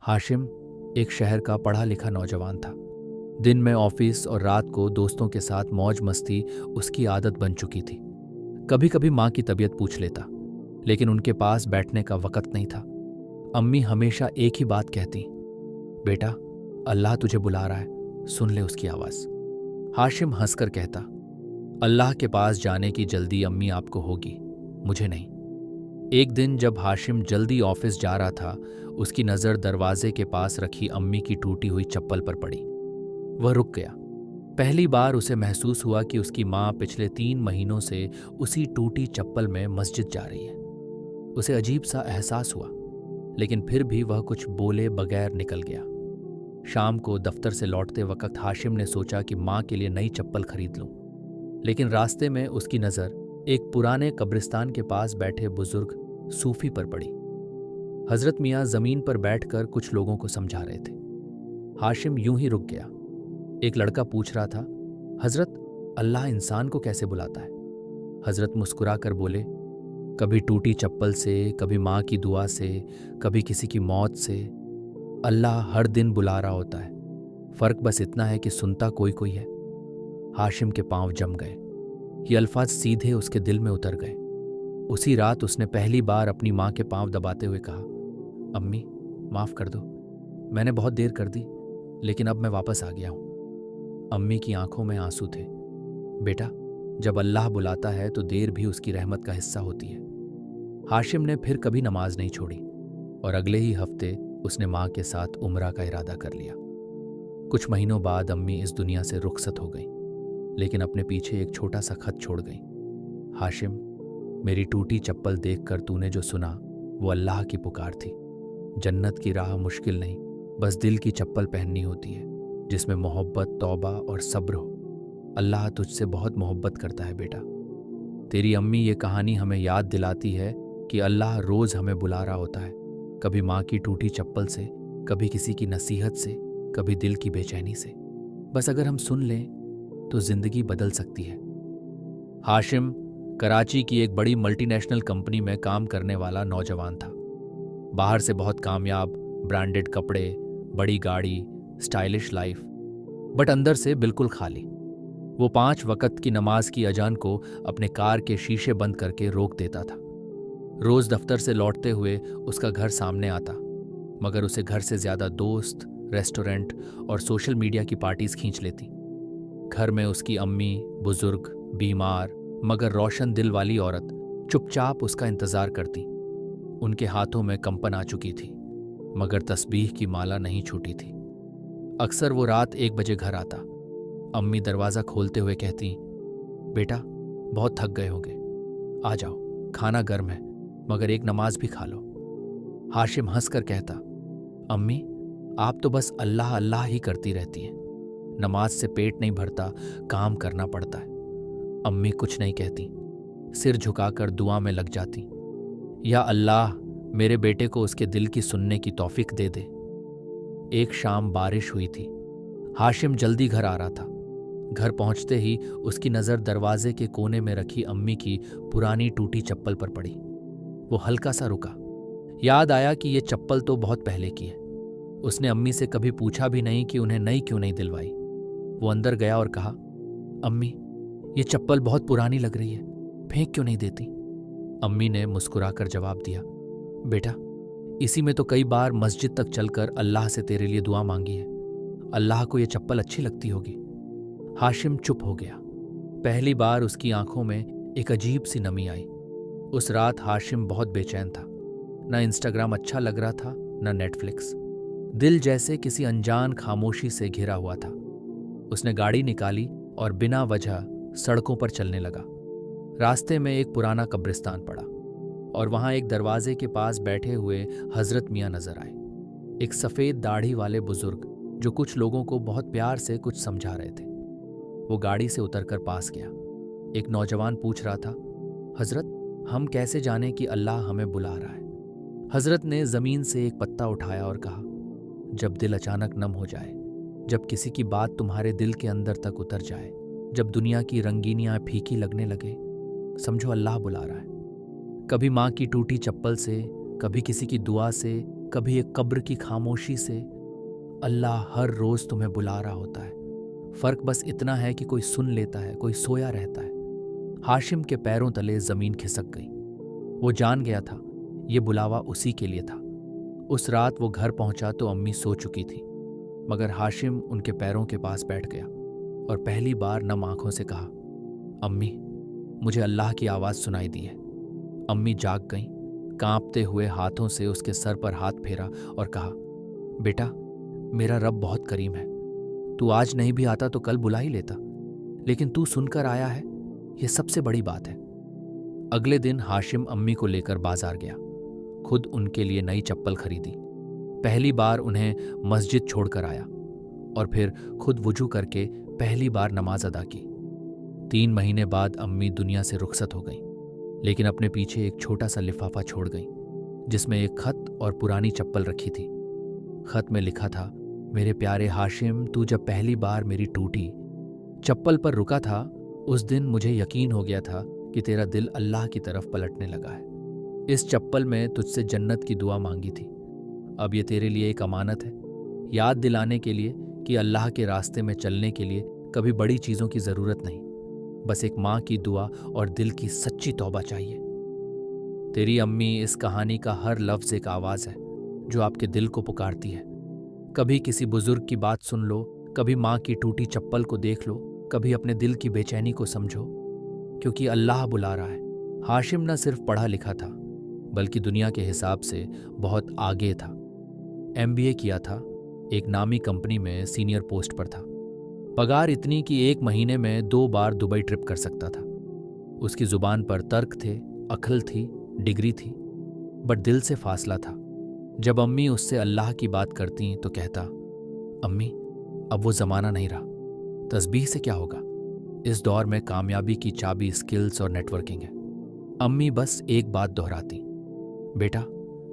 हाशिम एक शहर का पढ़ा लिखा नौजवान था। दिन में ऑफिस और रात को दोस्तों के साथ मौज मस्ती उसकी आदत बन चुकी थी। कभी कभी माँ की तबीयत पूछ लेता, लेकिन उनके पास बैठने का वक्त नहीं था। अम्मी हमेशा एक ही बात कहती, बेटा, अल्लाह तुझे बुला रहा है, सुन ले उसकी आवाज़। हाशिम हंसकर कहता, अल्लाह के पास जाने की जल्दी अम्मी आपको होगी, मुझे नहीं। एक दिन जब हाशिम जल्दी ऑफिस जा रहा था, उसकी नज़र दरवाजे के पास रखी अम्मी की टूटी हुई चप्पल पर पड़ी। वह रुक गया। पहली बार उसे महसूस हुआ कि उसकी माँ पिछले 3 महीनों से उसी टूटी चप्पल में मस्जिद जा रही है। उसे अजीब सा एहसास हुआ, लेकिन फिर भी वह कुछ बोले बगैर निकल गया। शाम को दफ्तर से लौटते वक्त हाशिम ने सोचा कि माँ के लिए नई चप्पल खरीद लूं, लेकिन रास्ते में उसकी नज़र एक पुराने कब्रिस्तान के पास बैठे बुजुर्ग सूफी पर पड़ी। हजरत मियाँ जमीन पर बैठकर कुछ लोगों को समझा रहे थे। हाशिम यूं ही रुक गया। एक लड़का पूछ रहा था, हजरत, अल्लाह इंसान को कैसे बुलाता है? हजरत मुस्कुरा कर बोले, कभी टूटी चप्पल से, कभी माँ की दुआ से, कभी किसी की मौत से। अल्लाह हर दिन बुला रहा होता है, फर्क बस इतना है कि सुनता कोई कोई है। हाशिम के पांव जम गए। ये अल्फाज सीधे उसके दिल में उतर गए। उसी रात उसने पहली बार अपनी माँ के पांव दबाते हुए कहा, अम्मी, माफ़ कर दो, मैंने बहुत देर कर दी, लेकिन अब मैं वापस आ गया हूँ। अम्मी की आंखों में आंसू थे। बेटा, जब अल्लाह बुलाता है तो देर भी उसकी रहमत का हिस्सा होती है। हाशिम ने फिर कभी नमाज नहीं छोड़ी और अगले ही हफ्ते उसने माँ के साथ उम्रा का इरादा कर लिया। कुछ महीनों बाद अम्मी इस दुनिया से रुखसत हो गई, लेकिन अपने पीछे एक छोटा सा खत छोड़ गई। हाशिम, मेरी टूटी चप्पल देखकर तूने जो सुना वो अल्लाह की पुकार थी। जन्नत की राह मुश्किल नहीं, बस दिल की चप्पल पहननी होती है, जिसमें मोहब्बत, तौबा और सब्र हो। अल्लाह तुझसे बहुत मोहब्बत करता है बेटा। तेरी अम्मी ये कहानी हमें याद दिलाती है कि अल्लाह रोज़ हमें बुला रहा होता है, कभी माँ की टूटी चप्पल से, कभी किसी की नसीहत से, कभी दिल की बेचैनी से। बस अगर हम सुन लें तो जिंदगी बदल सकती है। हाशिम कराची की एक बड़ी मल्टीनेशनल कंपनी में काम करने वाला नौजवान था। बाहर से बहुत कामयाब, ब्रांडेड कपड़े, बड़ी गाड़ी, स्टाइलिश लाइफ, बट अंदर से बिल्कुल खाली। वो 5 वक्त की नमाज की अजान को अपने कार के शीशे बंद करके रोक देता था। रोज दफ्तर से लौटते हुए उसका घर सामने आता, मगर उसे घर से ज्यादा दोस्त, रेस्टोरेंट और सोशल मीडिया की पार्टीज खींच लेती। घर में उसकी अम्मी, बुजुर्ग, बीमार मगर रोशन दिल वाली औरत चुपचाप उसका इंतजार करती। उनके हाथों में कंपन आ चुकी थी, मगर तस्बीह की माला नहीं छूटी थी। अक्सर वो रात 1 बजे घर आता। अम्मी दरवाज़ा खोलते हुए कहती, बेटा, बहुत थक गए होंगे, आ जाओ, खाना गर्म है, मगर एक नमाज भी खा लो। हाशिम हंसकर कहता, अम्मी, आप तो बस अल्लाह अल्लाह ही करती रहती हैं। नमाज से पेट नहीं भरता, काम करना पड़ता है। अम्मी कुछ नहीं कहती, सिर झुकाकर दुआ में लग जाती, या अल्लाह मेरे बेटे को उसके दिल की सुनने की तौफीक दे दे। एक शाम बारिश हुई थी। हाशिम जल्दी घर आ रहा था। घर पहुंचते ही उसकी नज़र दरवाजे के कोने में रखी अम्मी की पुरानी टूटी चप्पल पर पड़ी। वो हल्का सा रुका। याद आया कि ये चप्पल तो बहुत पहले की है। उसने अम्मी से कभी पूछा भी नहीं कि उन्हें नई क्यों नहीं दिलवाई। वो अंदर गया और कहा, अम्मी, ये चप्पल बहुत पुरानी लग रही है, फेंक क्यों नहीं देती? अम्मी ने मुस्कुराकर जवाब दिया, बेटा, इसी में तो कई बार मस्जिद तक चलकर अल्लाह से तेरे लिए दुआ मांगी है। अल्लाह को ये चप्पल अच्छी लगती होगी। हाशिम चुप हो गया। पहली बार उसकी आंखों में एक अजीब सी नमी आई। उस रात हाशिम बहुत बेचैन था। न इंस्टाग्राम अच्छा लग रहा था, न नेटफ्लिक्स। दिल जैसे किसी अनजान खामोशी से घिरा हुआ था। उसने गाड़ी निकाली और बिना वजह सड़कों पर चलने लगा। रास्ते में एक पुराना कब्रिस्तान पड़ा और वहां एक दरवाजे के पास बैठे हुए हजरत मियाँ नजर आए। एक सफेद दाढ़ी वाले बुजुर्ग जो कुछ लोगों को बहुत प्यार से कुछ समझा रहे थे। वो गाड़ी से उतरकर पास गया। एक नौजवान पूछ रहा था, हजरत, हम कैसे जाने कि अल्लाह हमें बुला रहा है? हजरत ने जमीन से एक पत्ता उठाया और कहा, जब दिल अचानक नम हो जाए, जब किसी की बात तुम्हारे दिल के अंदर तक उतर जाए, जब दुनिया की रंगीनियां फीकी लगने लगे, समझो अल्लाह बुला रहा है। कभी माँ की टूटी चप्पल से, कभी किसी की दुआ से, कभी एक कब्र की खामोशी से अल्लाह हर रोज तुम्हें बुला रहा होता है। फर्क बस इतना है कि कोई सुन लेता है, कोई सोया रहता है। हाशिम के पैरों तले जमीन खिसक गई। वो जान गया था ये बुलावा उसी के लिए था। उस रात वो घर पहुंचा तो अम्मी सो चुकी थी, मगर हाशिम उनके पैरों के पास बैठ गया और पहली बार नम आंखों से कहा, अम्मी, मुझे अल्लाह की आवाज़ सुनाई दी है। अम्मी जाग गईं, कांपते हुए हाथों से उसके सर पर हाथ फेरा और कहा, बेटा, मेरा रब बहुत करीम है। तू आज नहीं भी आता तो कल बुला ही लेता, लेकिन तू सुनकर आया है, यह सबसे बड़ी बात है। अगले दिन हाशिम अम्मी को लेकर बाजार गया। खुद उनके लिए नई चप्पल खरीदी। पहली बार उन्हें मस्जिद छोड़कर आया और फिर खुद वुजू करके पहली बार नमाज अदा की। 3 महीने बाद अम्मी दुनिया से रुखसत हो गई, लेकिन अपने पीछे एक छोटा सा लिफाफा छोड़ गई जिसमें एक खत और पुरानी चप्पल रखी थी। खत में लिखा था, मेरे प्यारे हाशिम, तू जब पहली बार मेरी टूटी चप्पल पर रुका था, उस दिन मुझे यकीन हो गया था कि तेरा दिल अल्लाह की तरफ पलटने लगा है। इस चप्पल में तुझसे जन्नत की दुआ मांगी थी। अब ये तेरे लिए एक अमानत है, याद दिलाने के लिए कि अल्लाह के रास्ते में चलने के लिए कभी बड़ी चीज़ों की ज़रूरत नहीं, बस एक माँ की दुआ और दिल की सच्ची तौबा चाहिए। तेरी अम्मी, इस कहानी का हर लफ्ज़ एक आवाज़ है जो आपके दिल को पुकारती है। कभी किसी बुजुर्ग की बात सुन लो, कभी माँ की टूटी चप्पल को देख लो, कभी अपने दिल की बेचैनी को समझो, क्योंकि अल्लाह बुला रहा है। हाशिम न सिर्फ पढ़ा लिखा था, बल्कि दुनिया के हिसाब से बहुत आगे था। MBA किया था, एक नामी कंपनी में सीनियर पोस्ट पर था। पगार इतनी कि 1 महीने में 2 बार दुबई ट्रिप कर सकता था। उसकी जुबान पर तर्क थे, अक्ल थी, डिग्री थी, बट दिल से फासला था। जब अम्मी उससे अल्लाह की बात करती तो कहता, अम्मी, अब वो ज़माना नहीं रहा, तस्बीह से क्या होगा। इस दौर में कामयाबी की चाबी स्किल्स और नेटवर्किंग है। अम्मी बस एक बात दोहराती, बेटा,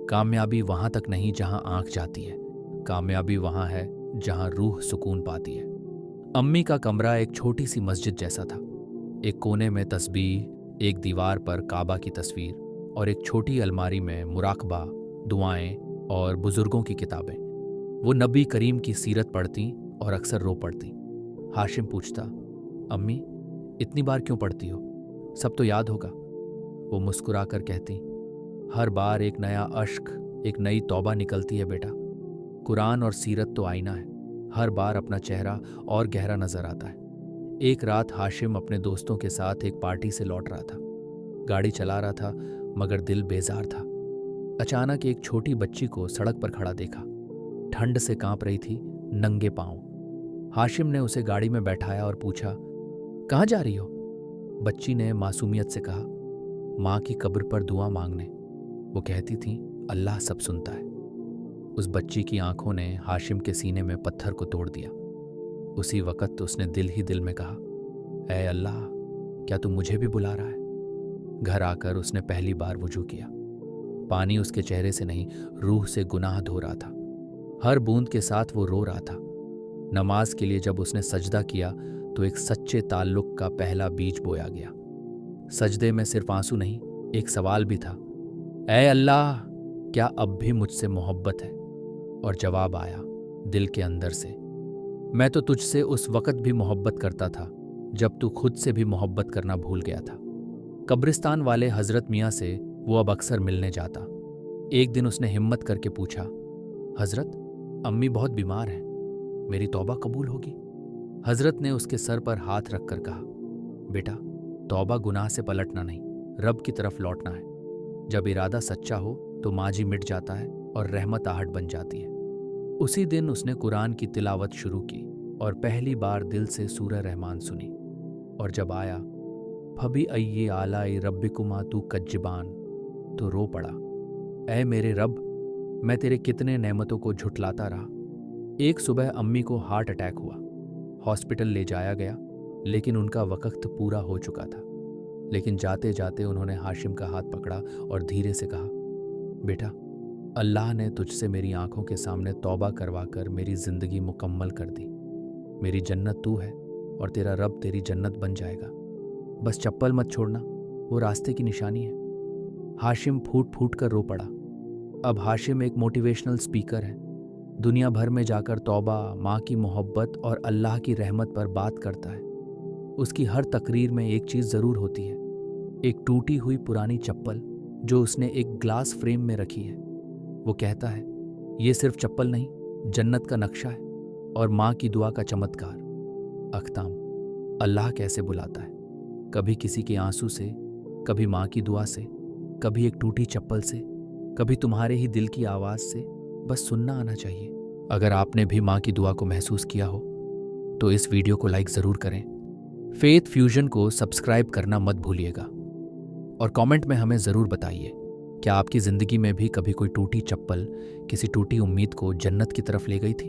कामयाबी वहाँ तक नहीं जहाँ आँख जाती है, कामयाबी वहाँ है जहाँ रूह सुकून पाती है। अम्मी का कमरा एक छोटी सी मस्जिद जैसा था। एक कोने में तस्बीह, एक दीवार पर काबा की तस्वीर और एक छोटी अलमारी में मुराकबा, दुआएं और बुजुर्गों की किताबें। वो नबी करीम की सीरत पढ़ती और अक्सर रो पड़ती। हाशिम पूछता, अम्मी, इतनी बार क्यों पढ़ती हो, सब तो याद होगा। वो मुस्कुराकर कहती, हर बार एक नया अश्क, एक नई तौबा निकलती है बेटा। कुरान और सीरत तो आईना है, हर बार अपना चेहरा और गहरा नजर आता है। एक रात हाशिम अपने दोस्तों के साथ एक पार्टी से लौट रहा था। गाड़ी चला रहा था, मगर दिल बेजार था। अचानक एक छोटी बच्ची को सड़क पर खड़ा देखा। ठंड से कांप रही थी, नंगे पांव। हाशिम ने उसे गाड़ी में बैठाया और पूछा, कहाँ जा रही हो। बच्ची ने मासूमियत से कहा, माँ की कब्र पर दुआ मांगने। वो कहती थी, अल्लाह सब सुनता है। उस बच्ची की आंखों ने हाशिम के सीने में पत्थर को तोड़ दिया। उसी वक्त उसने दिल ही दिल में कहा, ऐ अल्लाह, क्या तू मुझे भी बुला रहा है। घर आकर उसने पहली बार वुजू किया। पानी उसके चेहरे से नहीं, रूह से गुनाह धो रहा था। हर बूंद के साथ वो रो रहा था। नमाज के लिए जब उसने सजदा किया तो एक सच्चे ताल्लुक का पहला बीज बोया गया। सजदे में सिर्फ आंसू नहीं, एक सवाल भी था, ऐ अल्लाह, क्या अब भी मुझसे मोहब्बत है। और जवाब आया दिल के अंदर से, मैं तो तुझसे उस वक्त भी मोहब्बत करता था जब तू खुद से भी मोहब्बत करना भूल गया था। कब्रिस्तान वाले हजरत मियाँ से वो अब अक्सर मिलने जाता। एक दिन उसने हिम्मत करके पूछा, हजरत, अम्मी बहुत बीमार हैं, मेरी तौबा कबूल होगी। हजरत ने उसके सर पर हाथ रखकर कहा, बेटा, तौबा गुनाह से पलटना नहीं, रब की तरफ लौटना है। जब इरादा सच्चा हो तो माजी मिट जाता है और रहमत आहट बन जाती है। उसी दिन उसने कुरान की तिलावत शुरू की और पहली बार दिल से सूरह रहमान सुनी। और जब आया, फबी अय्ये आलाई रब्बिकुमा तू कज्जिबान, तो रो पड़ा, ऐ मेरे रब, मैं तेरे कितने नेमतों को झुठलाता रहा। एक सुबह अम्मी को हार्ट अटैक हुआ। हॉस्पिटल ले जाया गया, लेकिन उनका वक्त पूरा हो चुका था। लेकिन जाते जाते उन्होंने हाशिम का हाथ पकड़ा और धीरे से कहा, बेटा, अल्लाह ने तुझसे मेरी आंखों के सामने तौबा करवा कर मेरी जिंदगी मुकम्मल कर दी। मेरी जन्नत तू है और तेरा रब तेरी जन्नत बन जाएगा। बस चप्पल मत छोड़ना, वो रास्ते की निशानी है। हाशिम फूट फूट कर रो पड़ा। अब हाशिम एक मोटिवेशनल स्पीकर है। दुनिया भर में जाकर तौबा, माँ की मोहब्बत और अल्लाह की रहमत पर बात करता है। उसकी हर तकरीर में एक चीज़ ज़रूर होती है, एक टूटी हुई पुरानी चप्पल जो उसने एक ग्लास फ्रेम में रखी है। वो कहता है, ये सिर्फ चप्पल नहीं, जन्नत का नक्शा है और माँ की दुआ का चमत्कार। अख्ताम, अल्लाह कैसे बुलाता है? कभी किसी के आंसू से, कभी माँ की दुआ से, कभी एक टूटी चप्पल से, कभी तुम्हारे ही दिल की आवाज़ से। बस सुनना आना चाहिए। अगर आपने भी माँ की दुआ को महसूस किया हो तो इस वीडियो को लाइक ज़रूर करें। फेथ फ्यूजन को सब्सक्राइब करना मत भूलिएगा और कमेंट में हमें ज़रूर बताइए, क्या आपकी ज़िंदगी में भी कभी कोई टूटी चप्पल किसी टूटी उम्मीद को जन्नत की तरफ ले गई थी?